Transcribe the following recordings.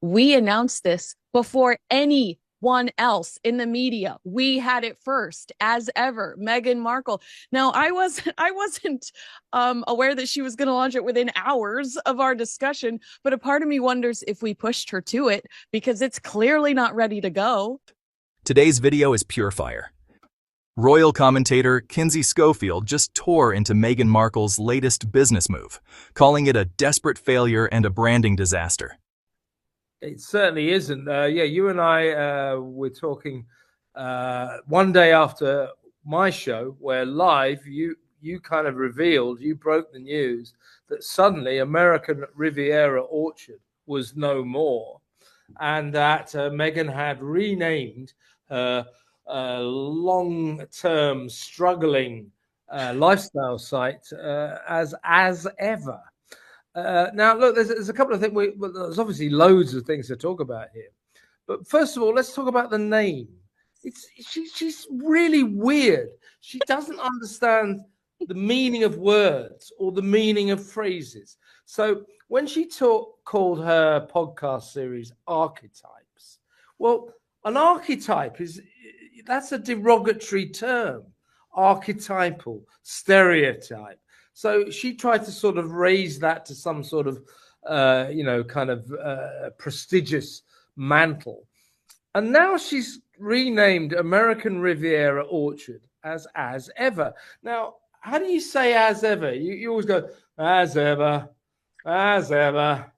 We announced this before anyone else in the media. We had it first, as ever. Meghan Markle. Now, I wasn't aware that she was going to launch it within hours of our discussion, but a part of me wonders if we pushed her to it because it's clearly not ready to go. Today's video is pure fire. Royal commentator Kinsey Schofield just tore into Meghan Markle's latest business move, calling it a desperate failure and a branding disaster. It certainly isn't. Yeah, you and I were talking one day after my show, where live you kind of revealed, you broke the news that suddenly American Riviera Orchard was no more, and that Meghan had renamed her long-term struggling lifestyle site as ever. Now, look, there's a couple of things. There's obviously loads of things to talk about here. But first of all, let's talk about the name. She's really weird. She doesn't understand the meaning of words or the meaning of phrases. So when she called her podcast series Archetypes, well, an archetype that's a derogatory term, archetypal, stereotype. So she tried to sort of raise that to some sort of, prestigious mantle. And now she's renamed American Riviera Orchard as ever. Now, how do you say as ever? You always go, as ever, as ever,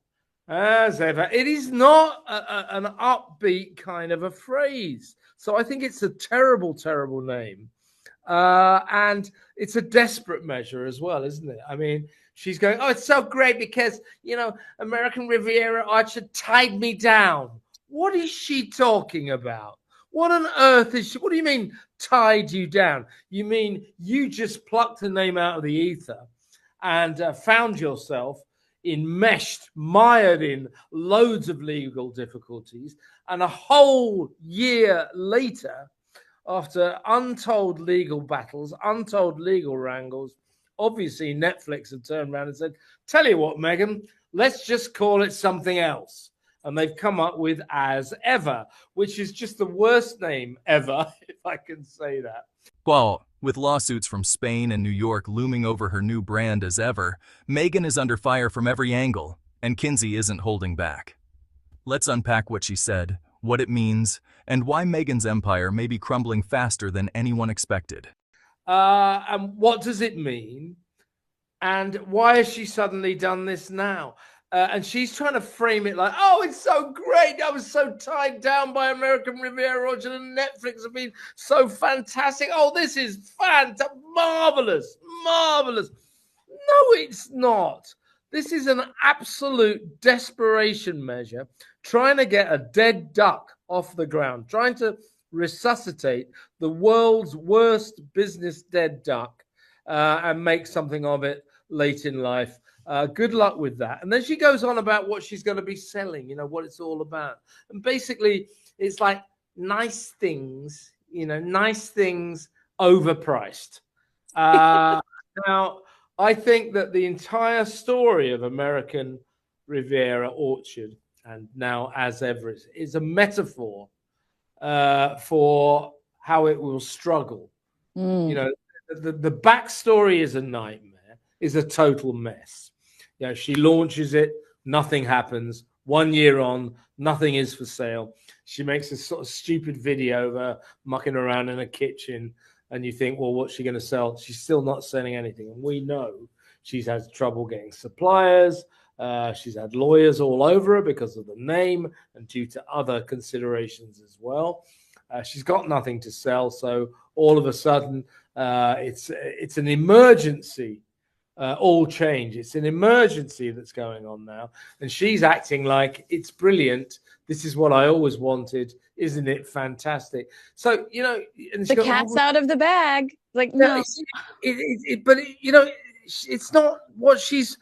as ever. It is not an upbeat kind of a phrase. So I think it's a terrible, terrible name. And it's a desperate measure as well, isn't it? I mean, she's going, oh, it's so great because, American Riviera Orchard tied me down. What is she talking about? What on earth is she? What do you mean tied you down? You mean you just plucked the name out of the ether and found yourself enmeshed, mired in loads of legal difficulties, and a whole year later, after untold legal battles, untold legal wrangles, obviously Netflix have turned around and said, tell you what, Meghan, let's just call it something else. And they've come up with As Ever, which is just the worst name ever, if I can say that. Well, with lawsuits from Spain and New York looming over her new brand As Ever, Meghan is under fire from every angle, and Kinsey isn't holding back. Let's unpack what she said, what it means, and why Meghan's empire may be crumbling faster than anyone expected. And what does it mean? And why has she suddenly done this now? And she's trying to frame it like, oh, it's so great. I was so tied down by American Riviera Orchard and Netflix have been so fantastic. Oh, this is fantastic. Marvelous. Marvelous. No, it's not. This is an absolute desperation measure, trying to get a dead duck off the ground, trying to resuscitate the world's worst business dead duck and make something of it late in life. Good luck with that. And then she goes on about what she's going to be selling, what it's all about. And basically, it's like nice things, nice things overpriced. Now, I think that the entire story of American Riviera Orchard, and now As Ever, is a metaphor for how it will struggle. The backstory is a nightmare, is a total mess. She launches it, nothing happens. 1 year on, nothing is for sale. She makes this sort of stupid video of her mucking around in a kitchen, and you think, well, what's she going to sell? She's still not selling anything. And we know she's had trouble getting suppliers. She's had lawyers all over her because of the name and due to other considerations as well. She's got nothing to sell. So all of a sudden, it's an emergency. All change. It's an emergency that's going on now. And she's acting like it's brilliant. This is what I always wanted. Isn't it fantastic? So, and the cat's out of the bag. Like, no. It's not what she's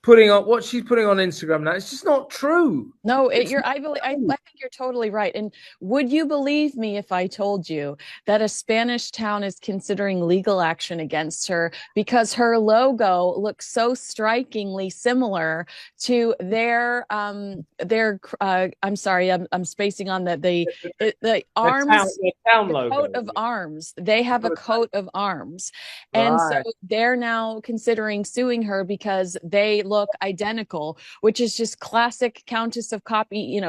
putting on what she's putting on Instagram now. It's just not true. No, It's not I true. think you're totally right. And would you believe me if I told you that a Spanish town is considering legal action against her because her logo looks so strikingly similar to I'm sorry, I'm spacing on the arms, Their town the logo. coat of arms. They have a coat of arms. And so Right. they're now considering suing her because they look identical, which is just classic Countess of copy,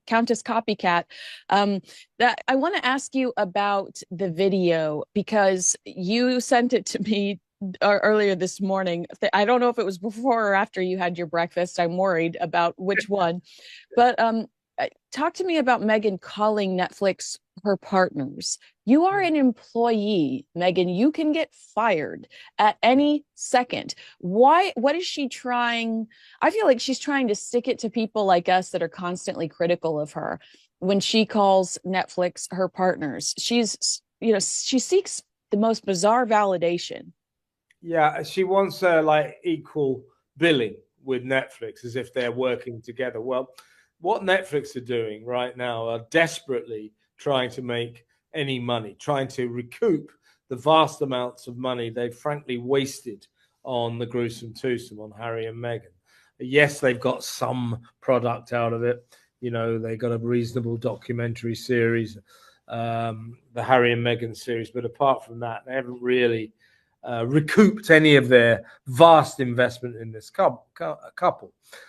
Countess copycat. That I want to ask you about the video because you sent it to me earlier this morning. I don't know if it was before or after you had your breakfast. I'm worried about which one. But talk to me about Meghan calling Netflix her partners. You are an employee, Meghan. You can get fired at any second. Why? What is she trying? I feel like she's trying to stick it to people like us that are constantly critical of her when she calls Netflix her partners. She seeks the most bizarre validation. Yeah, she wants like equal billing with Netflix as if they're working together. Well, what Netflix are doing right now are desperately trying to make any money, trying to recoup the vast amounts of money they've frankly wasted on the gruesome twosome on Harry and Meghan. Yes, they've got some product out of it. You know, they got a reasonable documentary series, the Harry and Meghan series, but apart from that, they haven't really recouped any of their vast investment in this couple.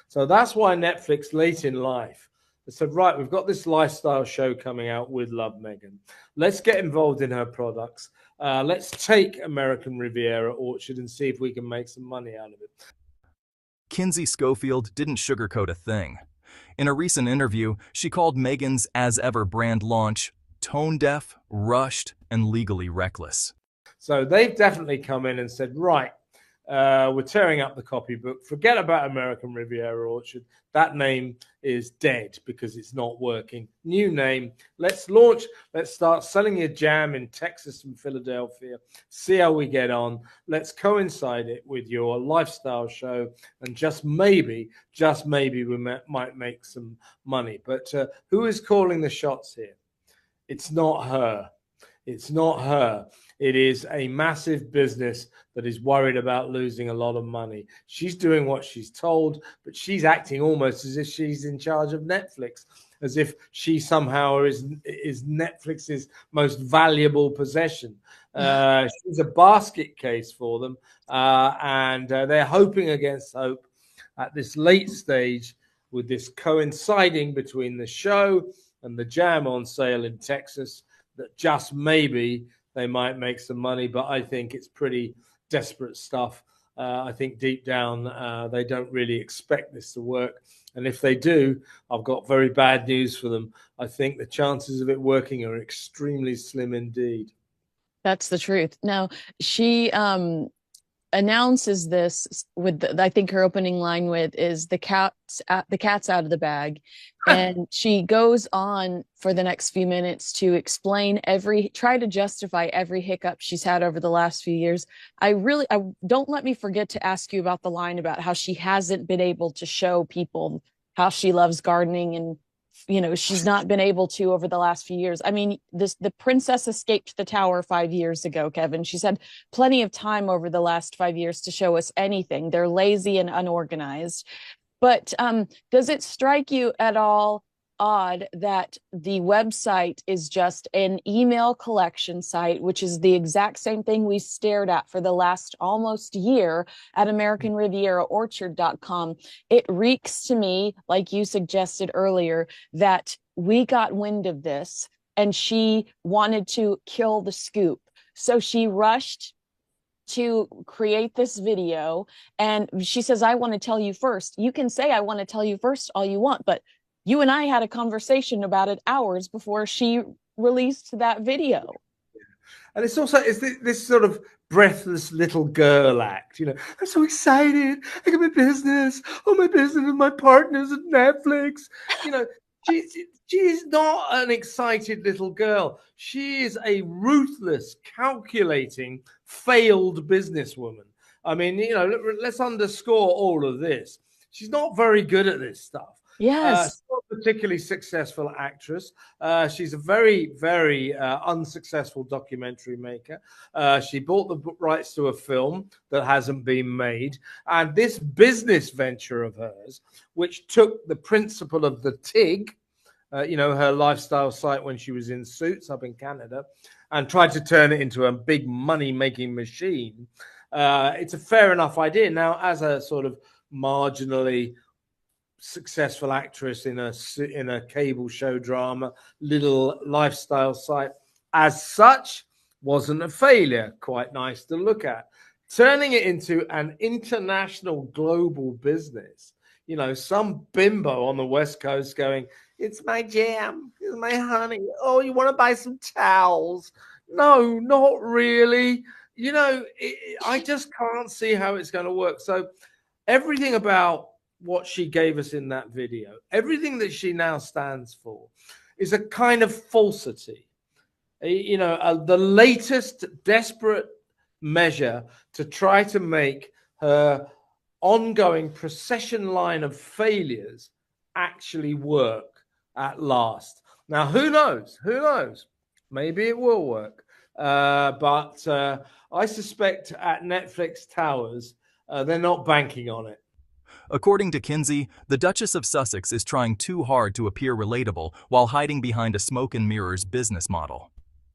So that's why Netflix, late in life, said, right, we've got this lifestyle show coming out with Love Meghan. Let's get involved in her products. Let's take American Riviera Orchard and see if we can make some money out of it. Kinsey Schofield didn't sugarcoat a thing. In a recent interview, she called Meghan's As Ever brand launch tone-deaf, rushed, and legally reckless. So they've definitely come in and said, right, we're tearing up the copybook. Forget about American Riviera Orchard. That name is dead because it's not working. New name. Let's launch. Let's start selling your jam in Texas and Philadelphia. See how we get on. Let's coincide it with your lifestyle show. And just maybe we might make some money. But who is calling the shots here? It's not her. It's not her. It is a massive business that is worried about losing a lot of money. She's doing what she's told, but she's acting almost as if she's in charge of Netflix, as if she somehow is Netflix's most valuable possession. She's a basket case for them, and they're hoping against hope at this late stage with this coinciding between the show and the jam on sale in Texas that just maybe they might make some money, but I think it's pretty desperate stuff. I think deep down they don't really expect this to work. And if they do, I've got very bad news for them. I think the chances of it working are extremely slim indeed. That's the truth. Now, she announces this with I think her opening line with is the cat's out of the bag, and she goes on for the next few minutes to explain try to justify every hiccup she's had over the last few years. I don't let me forget to ask you about the line about how she hasn't been able to show people how she loves gardening, and she's not been able to over the last few years. I mean, the princess escaped the tower 5 years ago, Kevin. She's had plenty of time over the last 5 years to show us anything. They're lazy and unorganized. But does it strike you at all odd that the website is just an email collection site, which is the exact same thing we stared at for the last almost year at AmericanRivieraOrchard.com? It reeks to me, like you suggested earlier, that we got wind of this and she wanted to kill the scoop. So she rushed to create this video, and she says, I want to tell you first. You can say I want to tell you first all you want, but you and I had a conversation about it hours before she released that video. And it's also this sort of breathless little girl act. I'm so excited. I got my business. Oh, my business with my partners at Netflix. She's not an excited little girl. She is a ruthless, calculating, failed businesswoman. I mean, you know, let's underscore all of this. She's not very good at this stuff. Yes. She's not a particularly successful actress. She's a very, very unsuccessful documentary maker. She bought the rights to a film that hasn't been made. And this business venture of hers, which took the principle of the TIG, you know, her lifestyle site when she was in Suits up in Canada, and tried to turn it into a big money-making machine. It's a fair enough idea. Now, as a sort of marginally successful actress in a cable show drama, little lifestyle site, as such, wasn't a failure. Quite nice to look at. Turning it into an international global business, you know, some bimbo on the West Coast going, it's my jam, it's my honey. Oh, you want to buy some towels? No, not really. You know, I just can't see how it's going to work. So everything about what she gave us in that video, everything that she now stands for, is a kind of falsity. You know, the latest desperate measure to try to make her ongoing procession line of failures actually work at last. Now, who knows? Who knows? Maybe it will work. But I suspect at Netflix Towers, they're not banking on it. According to Kinsey, the Duchess of Sussex is trying too hard to appear relatable while hiding behind a smoke and mirrors business model.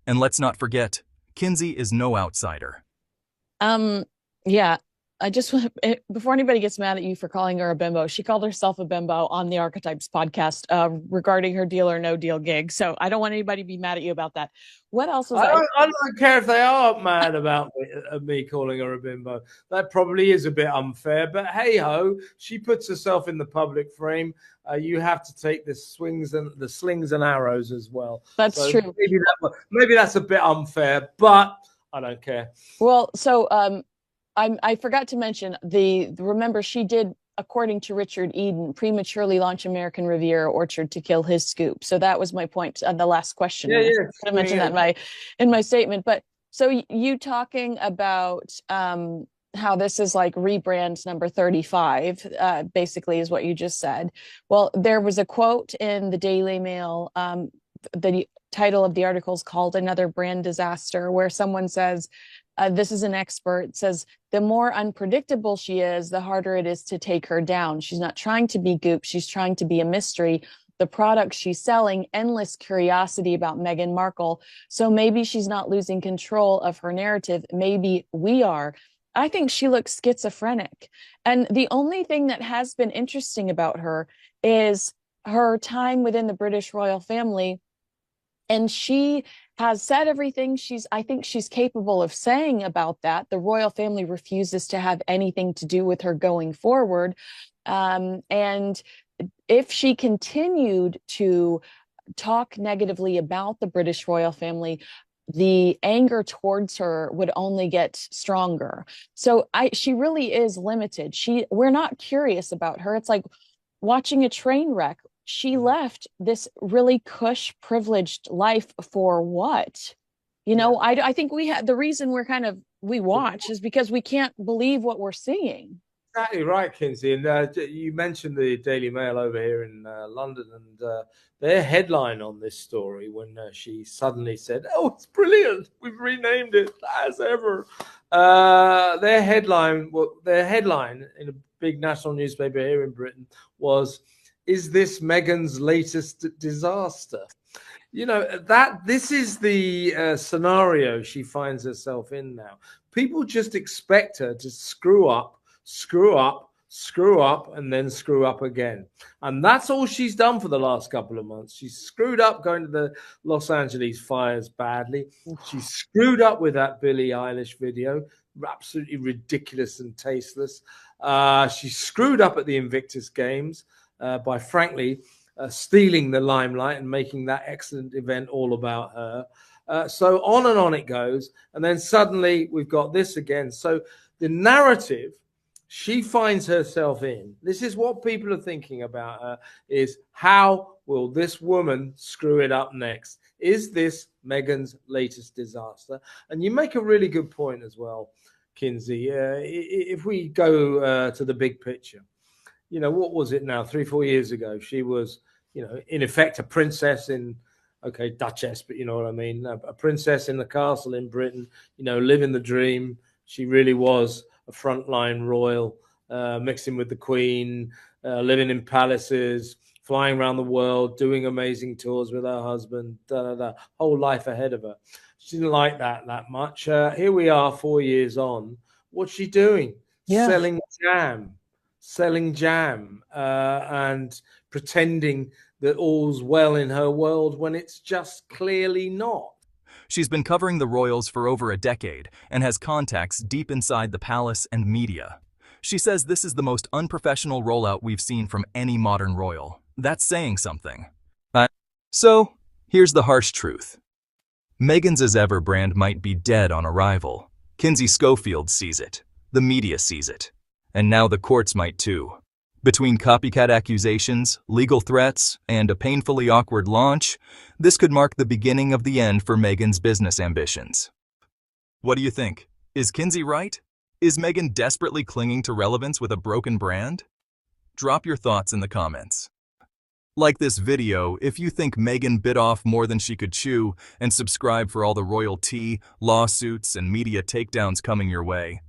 And let's not forget, Kinsey is no outsider. Yeah. I just want before anybody gets mad at you for calling her a bimbo, she called herself a bimbo on the Archetypes podcast regarding her Deal or No Deal gig. So I don't want anybody to be mad at you about that. What else was I don't care if they are mad about me calling her a bimbo. That probably is a bit unfair, but hey ho, she puts herself in the public frame. You have to take the slings and arrows as well. That's so true. Maybe that's a bit unfair, but I don't care. Well, so I forgot to mention remember she did, according to Richard Eden, prematurely launch American Riviera Orchard to kill his scoop. So that was my point on the last question. Yeah, I could have mentioned that in my statement. But so you talking about how this is like rebrand number 35, basically is what you just said. Well, there was a quote in the Daily Mail. The title of the article is called "Another Brand Disaster," where someone says, this is an expert, says, the more unpredictable she is, the harder it is to take her down. She's not trying to be Goop. She's trying to be a mystery. The product she's selling, endless curiosity about Meghan Markle. So maybe she's not losing control of her narrative. Maybe we are. I think she looks schizophrenic. And the only thing that has been interesting about her is her time within the British royal family. And she has said everything I think she's capable of saying about that. The royal family refuses to have anything to do with her going forward. And if she continued to talk negatively about the British royal family, the anger towards her would only get stronger. So she really is limited. We're not curious about her. It's like watching a train wreck. She left this really cush privileged life for what? You know, I think the reason we watch is because we can't believe what we're seeing. Exactly right, Kinsey. And you mentioned the Daily Mail over here in London, and their headline on this story when she suddenly said, "Oh, it's brilliant! We've renamed it as ever." Their headline in a big national newspaper here in Britain was, "Is this Meghan's latest disaster?" You know, this is the scenario she finds herself in now. People just expect her to screw up, and then screw up again. And that's all she's done for the last couple of months. She's screwed up going to the Los Angeles fires badly. She screwed up with that Billie Eilish video, absolutely ridiculous and tasteless. She screwed up at the Invictus Games by, frankly, stealing the limelight and making that excellent event all about her. So on and on it goes. And then suddenly we've got this again. So the narrative she finds herself in, this is what people are thinking about her, is how will this woman screw it up next? Is this Meghan's latest disaster? And you make a really good point as well. Kinsey. If we go to the big picture, what was it now? 3-4 years ago, she was, in effect, a princess in, okay, Duchess, but you know what I mean, a princess in the castle in Britain, living the dream. She really was a frontline royal, mixing with the Queen, living in palaces, flying around the world, doing amazing tours with her husband, whole life ahead of her. She didn't like that much. Here we are 4 years on. What's she doing? Yeah. Selling jam, and pretending that all's well in her world when it's just clearly not. She's been covering the royals for over a decade and has contacts deep inside the palace and media. She says this is the most unprofessional rollout we've seen from any modern royal. That's saying something. So, here's the harsh truth. Meghan's As Ever brand might be dead on arrival. Kinsey Schofield sees it. The media sees it. And now the courts might too. Between copycat accusations, legal threats, and a painfully awkward launch, this could mark the beginning of the end for Meghan's business ambitions. What do you think? Is Kinsey right? Is Meghan desperately clinging to relevance with a broken brand? Drop your thoughts in the comments. Like this video if you think Meghan bit off more than she could chew, and subscribe for all the royal tea, lawsuits, and media takedowns coming your way.